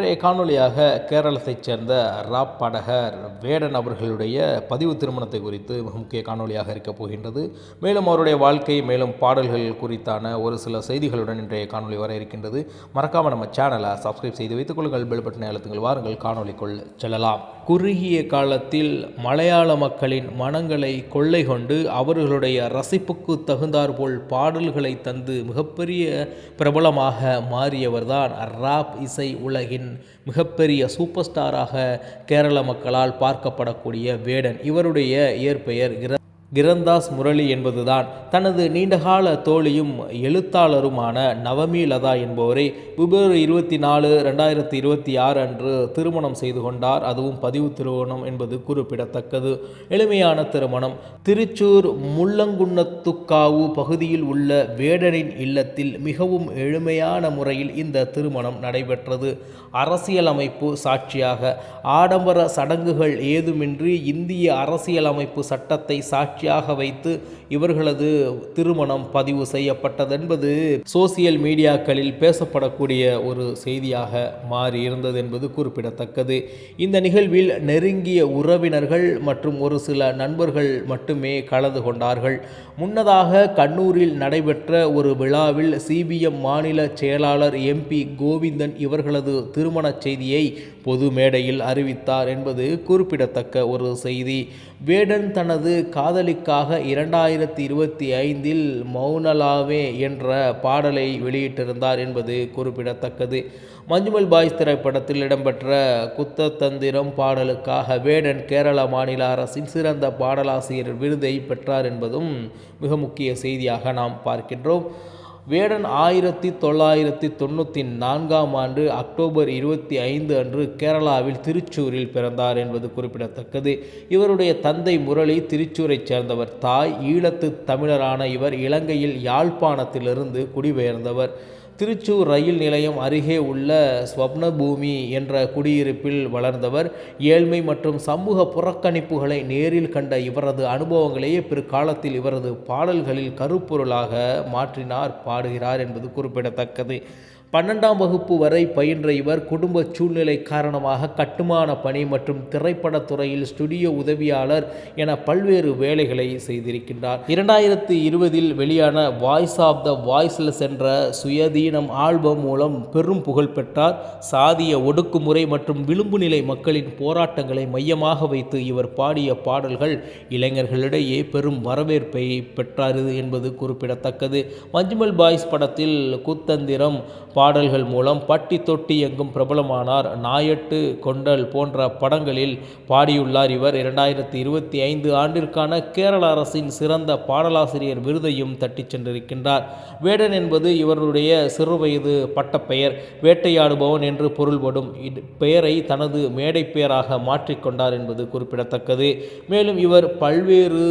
இன்றைய காணொளியாக கேரளத்தைச் சேர்ந்த ராப் பாடகர் வேடன் அவர்களுடைய பதிவு திருமணத்தை குறித்து மிக முக்கிய காணொளியாக இருக்கப் போகின்றது. மேலும் அவருடைய வாழ்க்கை, மேலும் பாடல்கள் குறித்தான ஒரு சில செய்திகளுடன் இன்றைய காணொளி வர இருக்கின்றது. மறக்காமல் நம்ம சேனலை சப்ஸ்கிரைப் செய்து வைத்துக் கொள்ளுங்கள், பெல் பட்டனை அழுத்துங்கள். வாருங்கள் காணொளிக்குள் செல்லலாம். குறுகிய காலத்தில் மலையாள மக்களின் மனங்களை கொள்ளை கொண்டு அவர்களுடைய ரசிப்புக்கு தகுந்தாற்போல் பாடல்களை தந்து மிகப்பெரிய பிரபலமாக மாறியவர்தான் ராப் இசை உலகின் மிகப்பெரிய சூப்பர் ஸ்டாராக கேரள மக்களால் பார்க்கப்படக்கூடிய வேடன். இவருடைய இயற்பெயர் கிரந்தாஸ் முரளி என்பதுதான். தனது நீண்டகால தோழியும் எழுத்தாளருமான நவமி லதா என்பவரை பிப்ரவரி 24, 2026 அன்று திருமணம் செய்து கொண்டார். அதுவும் பதிவு திருமணம் என்பது குறிப்பிடத்தக்கது. எளிமையான திருமணம். திருச்சூர் முள்ளங்குன்னத்துக்காவு பகுதியில் உள்ள வேடனின் இல்லத்தில் மிகவும் எளிமையான முறையில் இந்த திருமணம் நடைபெற்றது. அரசியலமைப்பு சாட்சியாக, ஆடம்பர சடங்குகள் ஏதுமின்றி இந்திய அரசியலமைப்பு சட்டத்தை சாட்சியாக வைத்து இவர்களது திருமணம் பதிவு செய்யப்பட்டது என்பது சோசியல் மீடியாக்களில் பேசப்படக்கூடிய ஒரு செய்தியாக மாறி இருந்தது என்பது குறிப்பிடத்தக்கது. இந்த நிகழ்வில் நெருங்கிய உறவினர்கள் மற்றும் ஒரு சில நண்பர்கள் மட்டுமே கலந்து கொண்டார்கள். முன்னதாக கண்ணூரில் நடைபெற்ற ஒரு விழாவில் சிபிஎம் மாநில செயலாளர் MP கோவிந்தன் இவர்களது திருமண செய்தியை பொது மேடையில் அறிவித்தார் என்பது குறிப்பிடத்தக்க ஒரு செய்தி. வேடன் தனது காதலிக்காக 2025 மௌனலாவே என்ற பாடலை வெளியிட்டிருந்தார் என்பது குறிப்பிடத்தக்கது. மஞ்சுமல் பாய்ஸ் திரைப்படத்தில் இடம்பெற்ற குத்தத்தந்திரம் பாடலுக்காக வேடன் கேரள மாநில அரசின் சிறந்த பாடலாசிரியர் விருதை பெற்றார் என்பதும் மிக முக்கிய செய்தியாக நாம் பார்க்கின்றோம். வேடன் 1994 ஆண்டு அக்டோபர் 25 அன்று கேரளாவில் திருச்சூரில் பிறந்தார் என்பது குறிப்பிடத்தக்கது. இவருடைய தந்தை முரளி திருச்சூரைச் சேர்ந்தவர். தாய் ஈழத்து தமிழரான இவர் இலங்கையில் யாழ்ப்பாணத்திலிருந்து குடிபெயர்ந்தவர். திருச்சூர் ரயில் நிலையம் அருகே உள்ள ஸ்வப்னபூமி என்ற குடியிருப்பில் வளர்ந்தவர். ஏழ்மை மற்றும் சமூக புறக்கணிப்புகளை நேரில் கண்ட இவரது அனுபவங்களையே பிற்காலத்தில் இவரது பாடல்களில் கருப்பொருளாக மாற்றினார், பாடுகிறார் என்பது குறிப்பிடத்தக்கது. 12ஆம் வகுப்பு வரை பயின்ற இவர் குடும்ப சூழ்நிலை காரணமாக கட்டுமான பணி மற்றும் திரைப்படத் துறையில் ஸ்டுடியோ உதவியாளர் என பல்வேறு வேலைகளை செய்திருக்கின்றார். 2020 வெளியான வாய்ஸ் ஆஃப் த வாய்ஸ்லெஸ் என்ற சுயதீனம் ஆல்பம் மூலம் பெரும் புகழ் பெற்றார். சாதிய ஒடுக்குமுறை மற்றும் விளிம்பு நிலை மக்களின் போராட்டங்களை மையமாக வைத்து இவர் பாடிய பாடல்கள் இளைஞர்களிடையே பெரும் வரவேற்பை பெற்றார் என்பது குறிப்பிடத்தக்கது. மஞ்சுமல் பாய்ஸ் படத்தில் குத்தந்திரம் பாடல்கள் மூலம் பட்டி தொட்டி எங்கும் பிரபலமானார். நாயட்டு கொண்டல் போன்ற படங்களில் பாடியுள்ளார். இவர் 2025 ஆண்டிற்கான கேரள அரசின் சிறந்த பாடலாசிரியர் விருதையும் தட்டிச் சென்றிருக்கின்றார். வேடன் என்பது இவருடைய சிறுவயது பட்டப்பெயர். வேட்டையாடுபவன் என்று பொருள்படும் பெயரை தனது மேடை பெயராக மாற்றிக்கொண்டார் என்பது குறிப்பிடத்தக்கது. மேலும் இவர் பல்வேறு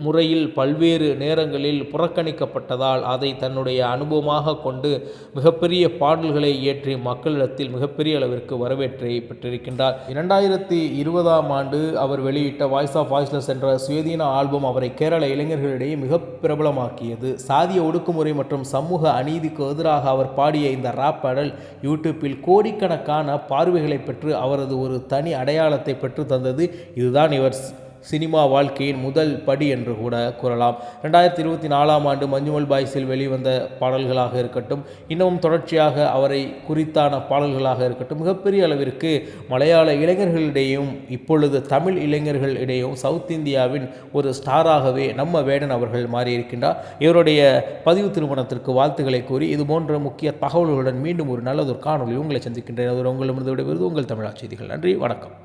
முறையில் பல்வேறு நேரங்களில் புறக்கணிக்கப்பட்டதால் அதை தன்னுடைய அனுபவமாக கொண்டு மிகப்பெரிய பாடல்களை இயற்றி மக்களிடத்தில் மிகப்பெரிய அளவிற்கு வரவேற்பை பெற்றிருக்கின்றார். 2020 ஆண்டு அவர் வெளியிட்ட வாய்ஸ் ஆஃப் வாய்ஸ்லெஸ் என்ற சுயதீன ஆல்பம் அவரை கேரள இளைஞர்களிடையே மிக பிரபலமாக்கியது. சாதிய ஒடுக்குமுறை மற்றும் சமூக அநீதிக்கு எதிராக அவர் பாடிய இந்த ராப் பாடல் யூடியூப்பில் கோடிக்கணக்கான பார்வைகளை பெற்று அவரது ஒரு தனி அடையாளத்தை பெற்று தந்தது. இதுதான் இவர் சினிமா வாழ்க்கையின் முதல் படி என்று கூட கூறலாம். 2024 ஆண்டு மஞ்சுமல் பாய்ஸில் வெளிவந்த பாடல்களாக இருக்கட்டும், இன்னமும் தொடர்ச்சியாக அவரை குறித்தான பாடல்களாக இருக்கட்டும், மிகப்பெரிய அளவிற்கு மலையாள இளைஞர்களிடையும் இப்பொழுது தமிழ் இளைஞர்களிடையும் சவுத் இந்தியாவின் ஒரு ஸ்டாராகவே நம்ம வேடன் அவர்கள் மாறியிருக்கின்றார். இவருடைய பதிவு திருமணத்திற்கு வாழ்த்துக்களை கூறி இதுபோன்ற முக்கிய தகவல்களுடன் மீண்டும் ஒரு நல்லதொரு காணொலி உங்களை சந்திக்கின்றேன். அது உங்களிடமிருந்து விடைபெறுவது உங்கள் தமிழா செய்திகள். நன்றி, வணக்கம்.